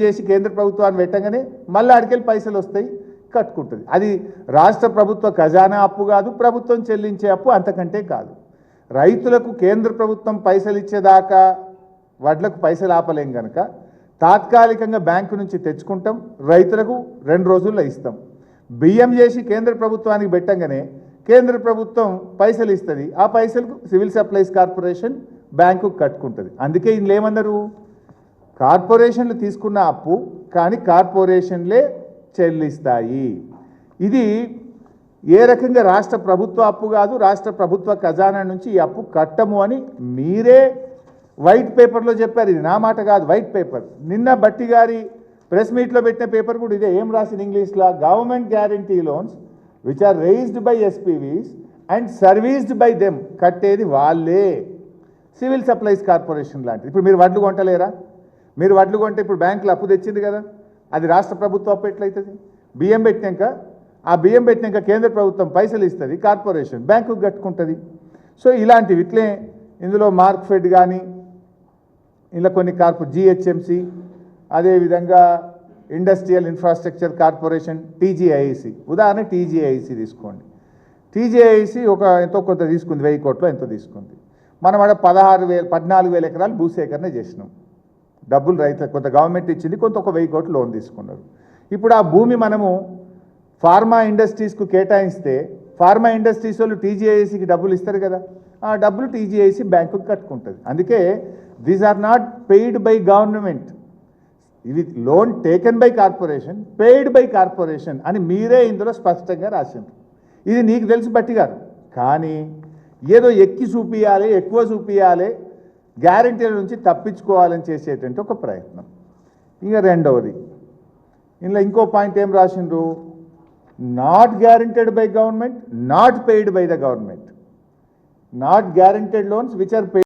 చేసి కేంద్ర ప్రభుత్వాన్ని పెట్టగానే మళ్ళీ అడికెళ్ళి పైసలు వస్తాయి, కట్టుకుంటుంది. అది రాష్ట్ర ప్రభుత్వ ఖజానా అప్పు కాదు, ప్రభుత్వం చెల్లించే అప్పు అంతకంటే కాదు. రైతులకు కేంద్ర ప్రభుత్వం పైసలు ఇచ్చేదాకా వడ్లకు పైసలు ఆపలేం కనుక తాత్కాలికంగా బ్యాంకు నుంచి తెచ్చుకుంటాం, రైతులకు 2 రోజుల్లో ఇస్తాం. బియ్యం చేసి కేంద్ర ప్రభుత్వానికి పెట్టంగానే కేంద్ర ప్రభుత్వం పైసలు ఇస్తుంది, ఆ పైసలకు సివిల్ సప్లైస్ కార్పొరేషన్ బ్యాంకు కట్టుకుంటుంది. అందుకే ఇందులో ఏమన్నారు, కార్పొరేషన్లు తీసుకున్న అప్పు కానీ కార్పొరేషన్లే చెల్లిస్తాయి. ఇది ఏ రకంగా రాష్ట్ర ప్రభుత్వ అప్పు కాదు, రాష్ట్ర ప్రభుత్వ ఖజానా నుంచి ఈ అప్పు కట్టము అని మీరే వైట్ పేపర్లో చెప్పారు. ఇది నా మాట కాదు, వైట్ పేపర్. నిన్న బట్టి గారి ప్రెస్ మీట్లో పెట్టిన పేపర్ కూడా ఇదే. ఏం రాసింది ఇంగ్లీష్లో, government guarantee loans which are raised by SPVs and serviced by them, కట్టేది వాళ్ళే, సివిల్ సప్లైస్ కార్పొరేషన్ లాంటిది. ఇప్పుడు మీరు వడ్లు కొంటలేరా? మీరు వడ్లు కొంటే ఇప్పుడు బ్యాంకులో అప్పు తెచ్చింది కదా, అది రాష్ట్ర ప్రభుత్వం అప్పు ఎట్లయితుంది? బియ్యం పెట్టినాక కేంద్ర ప్రభుత్వం పైసలు ఇస్తుంది, కార్పొరేషన్ బ్యాంకుకు కట్టుకుంటుంది. సో ఇలాంటివి ఇట్లే ఇందులో మార్క్ఫెడ్ కానీ ఇలా కొన్ని జిహెచ్ఎంసి, అదేవిధంగా ఇండస్ట్రియల్ ఇన్ఫ్రాస్ట్రక్చర్ కార్పొరేషన్, టీజీఐసి. ఉదాహరణ టీజీఐసి తీసుకోండి. టీజీఐసి ఎంతో కొంత తీసుకుంది, 1000 కోట్లు ఎంతో తీసుకుంది. మనం ఆడ 14,000 ఎకరాలు భూసేకరణ చేసినాం. డబ్బులు రైతులకు కొంత గవర్నమెంట్ ఇచ్చింది, కొంత ఒక 1000 కోట్లు లోన్ తీసుకున్నారు. ఇప్పుడు ఆ భూమి మనము ఫార్మా ఇండస్ట్రీస్కు కేటాయిస్తే ఫార్మా ఇండస్ట్రీస్ వాళ్ళు టీజీఐసికి డబ్బులు ఇస్తారు కదా, ఆ డబ్బులు టీజీఐసి బ్యాంకుకి కట్టుకుంటుంది. అందుకే these are not paid by government, ఇవి loan taken by corporation, paid by corporation అని మీరే ఇందులో స్పష్టంగా రాసిండ్రు. ఇది నీకు తెలుసు బట్టి గారు, కానీ ఏదో ఎక్కి చూపియాలి, ఎక్కువ చూపియాలి, గ్యారంటీల నుంచి తప్పించుకోవాలని చేసేటువంటి ఒక ప్రయత్నం. ఇక రెండవది, ఇందులో ఇంకో పాయింట్ ఏం రాసిండ్రు, not guaranteed by government, not paid by the government, not guaranteed loans which are paid